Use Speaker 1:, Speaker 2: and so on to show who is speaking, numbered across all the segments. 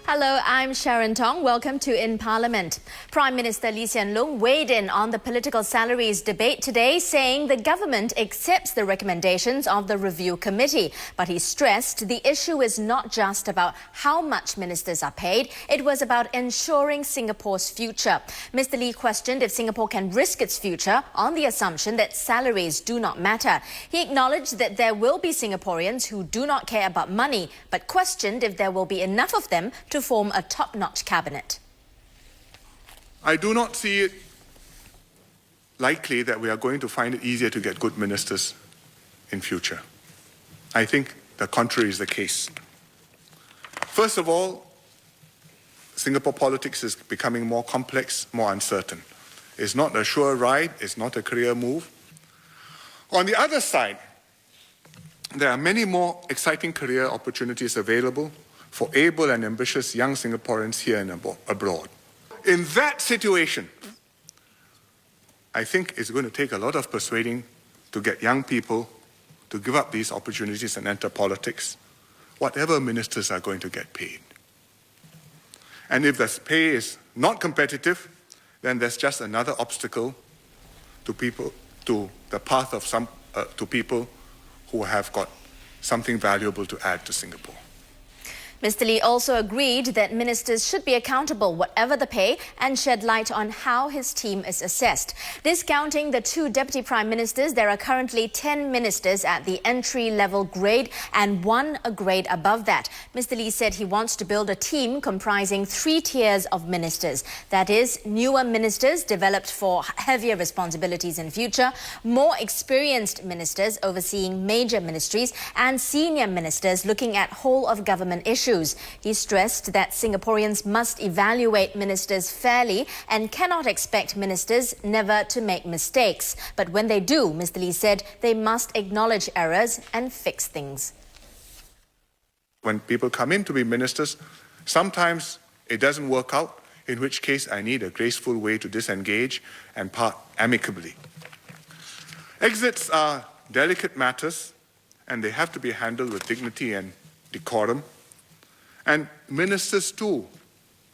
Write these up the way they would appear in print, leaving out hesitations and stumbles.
Speaker 1: Hello, I'm Sharon Tong. Welcome to In Parliament. Prime Minister Lee Hsien Loong weighed in on the political salaries debate today, saying the government accepts the recommendations of the review committee. But he stressed the issue is not just about how much ministers are paid, it was about ensuring Singapore's future. Mr. Lee questioned if Singapore can risk its future on the assumption that salaries do not matter. He acknowledged that there will be Singaporeans who do not care about money, but questioned if there will be enough of them to form a top-notch cabinet.
Speaker 2: I do not see it likely that we are going to find it easier to get good ministers in future. I think the contrary is the case. First of all, Singapore politics is becoming more complex, more uncertain. It's not a sure ride, it's not a career move. On the other side, there are many more exciting career opportunities available for able and ambitious young Singaporeans here and abroad. In that situation, I think it's going to take a lot of persuading to get young people to give up these opportunities and enter politics, whatever ministers are going to get paid. And if the pay is not competitive, then there's just another obstacle to people, to the path of to people who have got something valuable to add to Singapore.
Speaker 1: Mr. Lee also agreed that ministers should be accountable whatever the pay and shed light on how his team is assessed. Discounting the two deputy prime ministers, there are currently 10 ministers at the entry-level grade and one a grade above that. Mr. Lee said he wants to build a team comprising 3 tiers of ministers. That is, newer ministers developed for heavier responsibilities in future, more experienced ministers overseeing major ministries, and senior ministers looking at whole-of-government issues. He stressed that Singaporeans must evaluate ministers fairly and cannot expect ministers never to make mistakes. But when they do, Mr. Lee said they must acknowledge errors and fix things.
Speaker 2: When people come in to be ministers, sometimes it doesn't work out, in which case I need a graceful way to disengage and part amicably. Exits are delicate matters and they have to be handled with dignity and decorum. And ministers too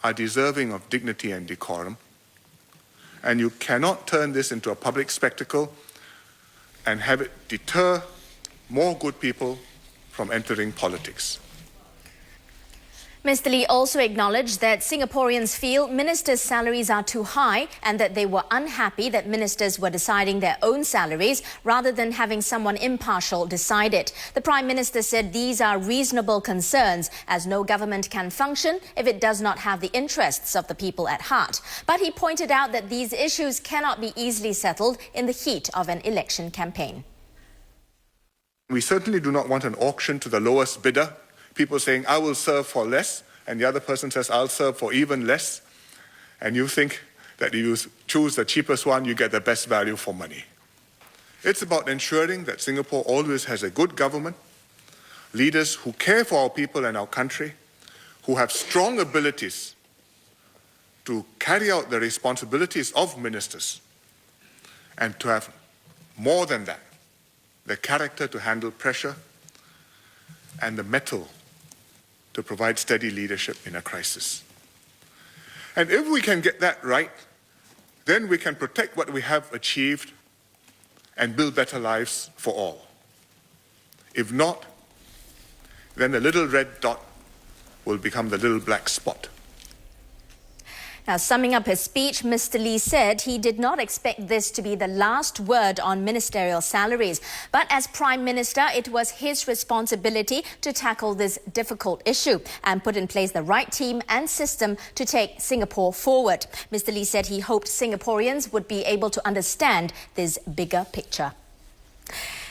Speaker 2: are deserving of dignity and decorum. And you cannot turn this into a public spectacle and have it deter more good people from entering politics.
Speaker 1: Mr. Lee also acknowledged that Singaporeans feel ministers' salaries are too high and that they were unhappy that ministers were deciding their own salaries rather than having someone impartial decide it. The Prime Minister said these are reasonable concerns as no government can function if it does not have the interests of the people at heart. But he pointed out that these issues cannot be easily settled in the heat of an election campaign.
Speaker 2: We certainly do not want an auction to the lowest bidder. People saying, I will serve for less, and the other person says, I'll serve for even less. And you think that if you choose the cheapest one, you get the best value for money. It's about ensuring that Singapore always has a good government, leaders who care for our people and our country, who have strong abilities to carry out the responsibilities of ministers, and to have more than that, the character to handle pressure and the mettle to provide steady leadership in a crisis. And if we can get that right, then we can protect what we have achieved and build better lives for all. If not, then the little red dot will become the little black spot.
Speaker 1: Now, summing up his speech, Mr. Lee said he did not expect this to be the last word on ministerial salaries. But as Prime Minister, it was his responsibility to tackle this difficult issue and put in place the right team and system to take Singapore forward. Mr. Lee said he hoped Singaporeans would be able to understand this bigger picture.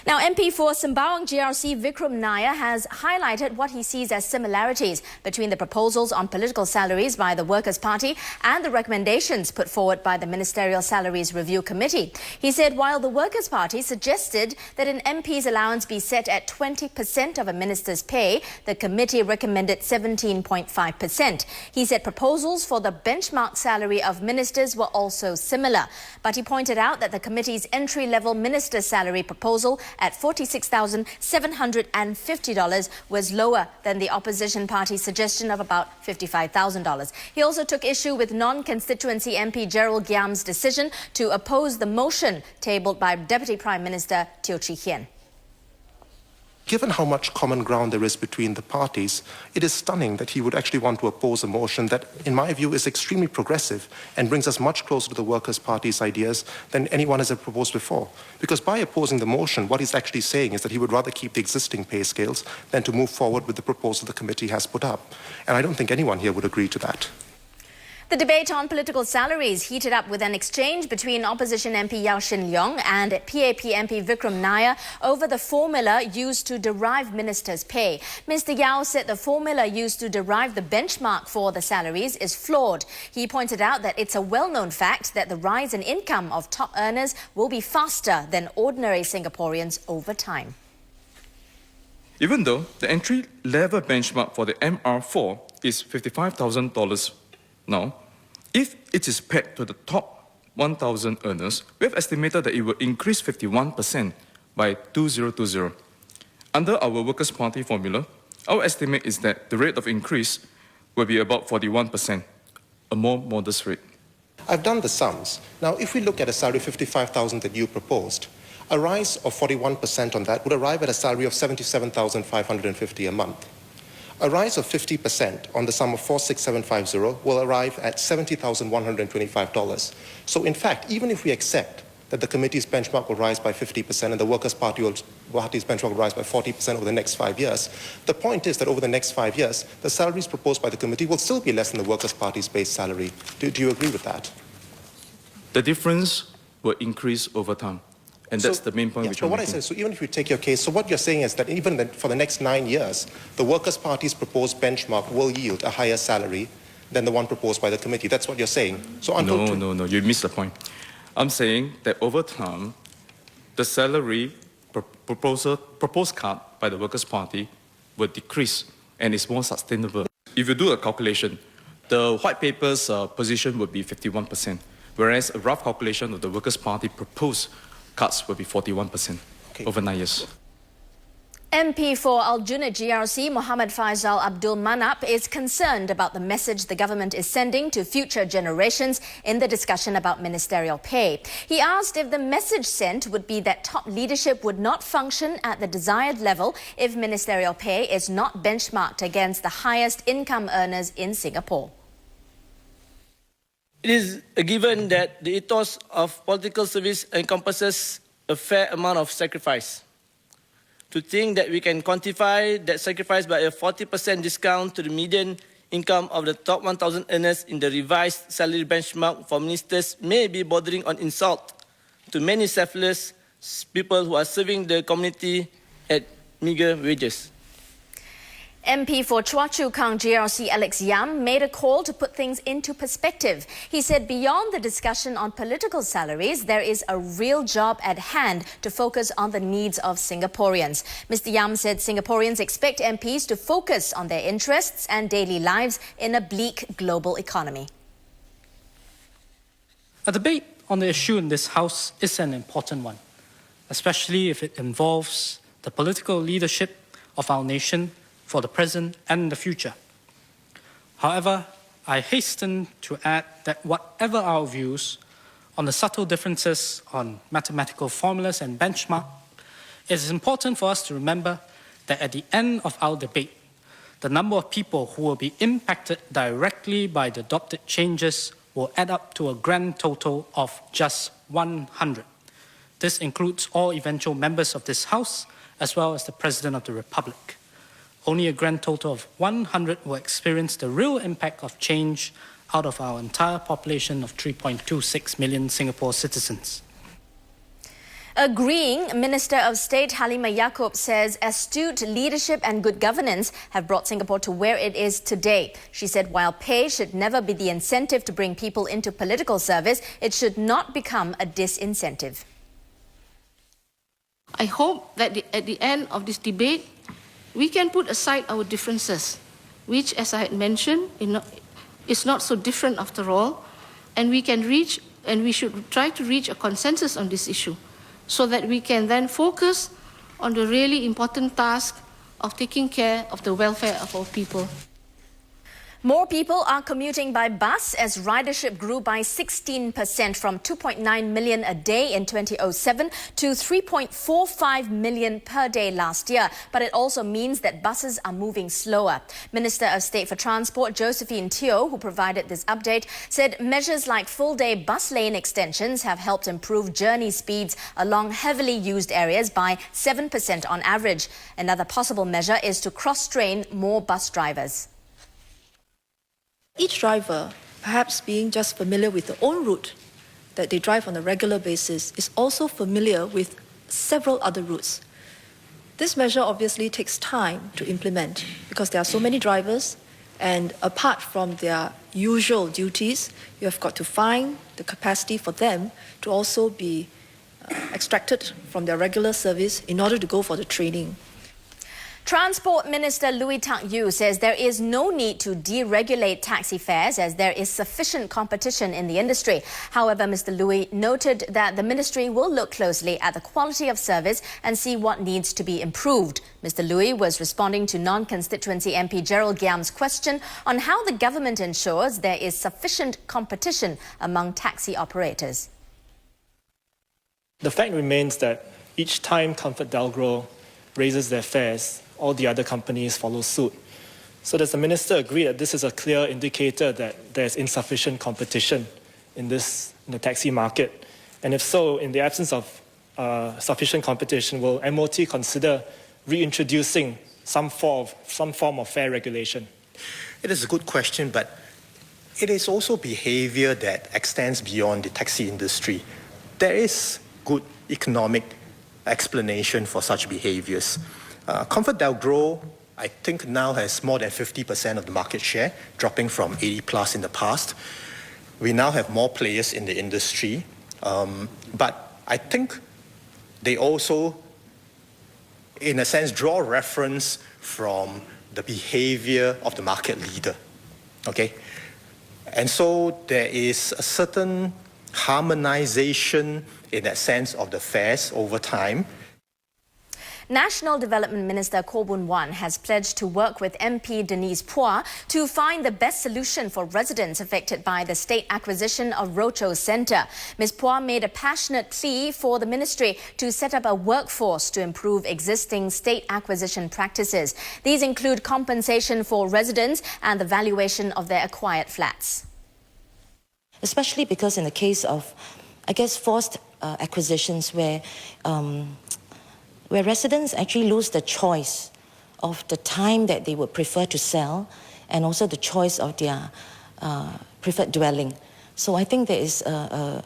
Speaker 1: Now, MP for Sembawang GRC Vikram Nair has highlighted what he sees as similarities between the proposals on political salaries by the Workers' Party and the recommendations put forward by the Ministerial Salaries Review Committee. He said while the Workers' Party suggested that an MP's allowance be set at 20% of a minister's pay, the committee recommended 17.5%. He said proposals for the benchmark salary of ministers were also similar. But he pointed out that the committee's entry-level minister's salary proposal at $46,750 was lower than the opposition party's suggestion of about $55,000. He also took issue with non-constituency MP Gerald Giam's decision to oppose the motion tabled by Deputy Prime Minister Teo Chee Hean.
Speaker 3: Given how much common ground there is between the parties, it is stunning that he would actually want to oppose a motion that, in my view, is extremely progressive and brings us much closer to the Workers' Party's ideas than anyone has ever proposed before. Because by opposing the motion, what he's actually saying is that he would rather keep the existing pay scales than to move forward with the proposal the committee has put up. And I don't think anyone here would agree to that.
Speaker 1: The debate on political salaries heated up with an exchange between opposition MP Yaw Shin Leong and PAP MP Vikram Nair over the formula used to derive ministers' pay. Mr. Yao said the formula used to derive the benchmark for the salaries is flawed. He pointed out that it's a well-known fact that the rise in income of top earners will be faster than ordinary Singaporeans over time.
Speaker 4: Even though the entry-level benchmark for the MR4 is $55,000 now, if it is pegged to the top 1,000 earners, we have estimated that it will increase 51% by 2020. Under our Workers' Party formula, our estimate is that the rate of increase will be about 41%, a more modest rate.
Speaker 3: I've done the sums. Now, if we look at a salary of $55,000 that you proposed, a rise of 41% on that would arrive at a salary of $77,550 a month. A rise of 50% on the sum of 46750 will arrive at $70,125. So in fact, even if we accept that the committee's benchmark will rise by 50% and the Workers' Party's benchmark will rise by 40% over the next 5 years, the point is that over the next 5 years, the salaries proposed by the committee will still be less than the Workers' Party's base salary. Do you agree with that?
Speaker 4: The difference will increase over time. And that's the main point which I'm making.
Speaker 3: So even if you take your case, so what you're saying is that even for the next 9 years, the Workers' Party's proposed benchmark will yield a higher salary than the one proposed by the committee. That's what you're saying. So
Speaker 4: No, you missed the point. I'm saying that over time, the salary proposed cut by the Workers' Party will decrease and is more sustainable. If you do a calculation, the white paper's position would be 51%, whereas a rough calculation of the Workers' Party proposed cuts will be 41% over 9 years.
Speaker 1: MP for Aljunied GRC Muhammad Faisal Abdul Manap is concerned about the message the government is sending to future generations in the discussion about ministerial pay. He asked if the message sent would be that top leadership would not function at the desired level if ministerial pay is not benchmarked against the highest income earners in Singapore.
Speaker 5: It is a given that the ethos of political service encompasses a fair amount of sacrifice. To think that we can quantify that sacrifice by a 40% discount to the median income of the top 1,000 earners in the revised salary benchmark for ministers may be bordering on insult to many selfless people who are serving the community at meagre wages.
Speaker 1: MP for Choa Chu Kang GRC Alex Yam made a call to put things into perspective. He said beyond the discussion on political salaries, there is a real job at hand to focus on the needs of Singaporeans. Mr. Yam said Singaporeans expect MPs to focus on their interests and daily lives in a bleak global economy.
Speaker 6: A debate on the issue in this House is an important one, especially if it involves the political leadership of our nation for the present and the future. However, I hasten to add that whatever our views on the subtle differences on mathematical formulas and benchmark, it is important for us to remember that at the end of our debate, the number of people who will be impacted directly by the adopted changes will add up to a grand total of just 100. This includes all eventual members of this House, as well as the President of the Republic. Only a grand total of 100 will experience the real impact of change out of our entire population of 3.26 million Singapore citizens.
Speaker 1: Agreeing, Minister of State Halimah Yacob says astute leadership and good governance have brought Singapore to where it is today. She said while pay should never be the incentive to bring people into political service, it should not become a disincentive.
Speaker 7: I hope that at the end of this debate, we can put aside our differences, which, as I had mentioned, is not so different after all, and we should try to reach a consensus on this issue, so that we can then focus on the really important task of taking care of the welfare of our people.
Speaker 1: More people are commuting by bus as ridership grew by 16% from 2.9 million a day in 2007 to 3.45 million per day last year. But it also means that buses are moving slower. Minister of State for Transport Josephine Teo, who provided this update, said measures like full-day bus lane extensions have helped improve journey speeds along heavily used areas by 7% on average. Another possible measure is to cross-train more bus drivers.
Speaker 8: Each driver, perhaps being just familiar with their own route that they drive on a regular basis, is also familiar with several other routes. This measure obviously takes time to implement because there are so many drivers, and apart from their usual duties, you have got to find the capacity for them to also be extracted from their regular service in order to go for the training.
Speaker 1: Transport Minister Louis Tak Yew says there is no need to deregulate taxi fares as there is sufficient competition in the industry. However, Mr. Louis noted that the ministry will look closely at the quality of service and see what needs to be improved. Mr. Louis was responding to non-constituency MP Gerald Giam's question on how the government ensures there is sufficient competition among taxi operators.
Speaker 9: The fact remains that each time ComfortDelGro raises their fares, all the other companies follow suit. So does the minister agree that this is a clear indicator that there's insufficient competition in the taxi market? And if so, in the absence of sufficient competition, will MOT consider reintroducing some form of fare regulation?
Speaker 3: It is a good question, but it is also behavior that extends beyond the taxi industry. There is good economic explanation for such behaviors. ComfortDelGro, I think, now has more than 50% of the market share, dropping from 80 plus in the past. We now have more players in the industry, but I think they also, in a sense, draw reference from the behavior of the market leader, okay? And so there is a certain harmonization in that sense of the fares over time.
Speaker 1: National Development Minister Koh Boon Wan has pledged to work with MP Denise Phua to find the best solution for residents affected by the state acquisition of Rochor Centre. Ms. Phua made a passionate plea for the ministry to set up a workforce to improve existing state acquisition practices. These include compensation for residents and the valuation of their acquired flats.
Speaker 10: Especially because in the case of, I guess, forced acquisitions where residents actually lose the choice of the time that they would prefer to sell and also the choice of their preferred dwelling. So I think there's a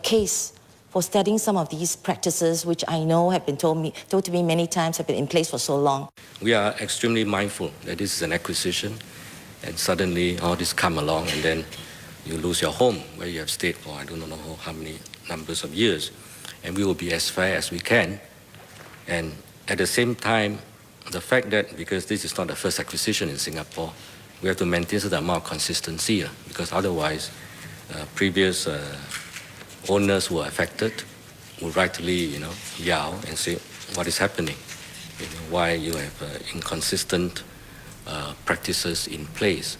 Speaker 10: case for studying some of these practices, which I know have been told to me many times, have been in place for so long.
Speaker 11: We are extremely mindful that this is an acquisition and suddenly all this come along and then you lose your home where you have stayed for I don't know how many numbers of years. And we will be as fair as we can. And at the same time, the fact that because this is not the first acquisition in Singapore, we have to maintain certain amount of consistency because otherwise previous owners who are affected would rightly, yell and say, what is happening? Why you have inconsistent practices in place.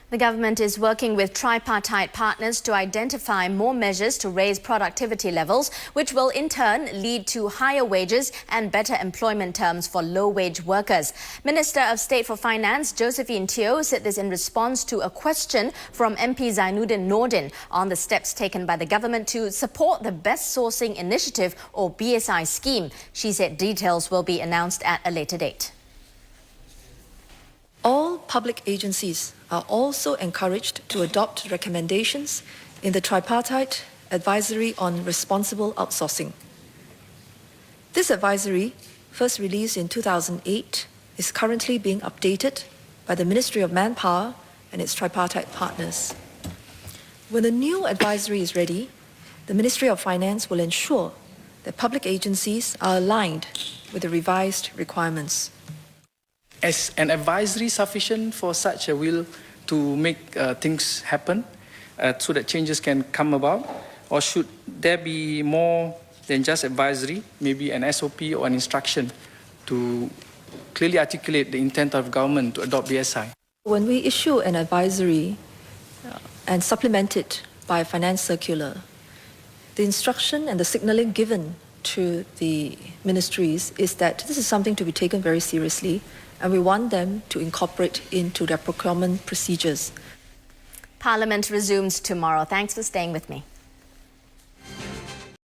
Speaker 1: The government is working with tripartite partners to identify more measures to raise productivity levels, which will in turn lead to higher wages and better employment terms for low-wage workers. Minister of State for Finance Josephine Teo said this in response to a question from MP Zainuddin Nordin on the steps taken by the government to support the Best Sourcing Initiative or BSI scheme. She said details will be announced at a later date.
Speaker 8: All public agencies are also encouraged to adopt recommendations in the Tripartite Advisory on Responsible Outsourcing. This advisory, first released in 2008, is currently being updated by the Ministry of Manpower and its tripartite partners. When the new advisory is ready, the Ministry of Finance will ensure that public agencies are aligned with the revised requirements.
Speaker 12: Is an advisory sufficient for such a will to make things happen so that changes can come about? Or should there be more than just advisory, maybe an SOP or an instruction to clearly articulate the intent of government to adopt BSI.
Speaker 8: When we issue an advisory and supplement it by a finance circular, the instruction and the signaling given to the ministries is that this is something to be taken very seriously, and we want them to incorporate into their procurement procedures.
Speaker 1: Parliament resumes tomorrow. Thanks for staying with me.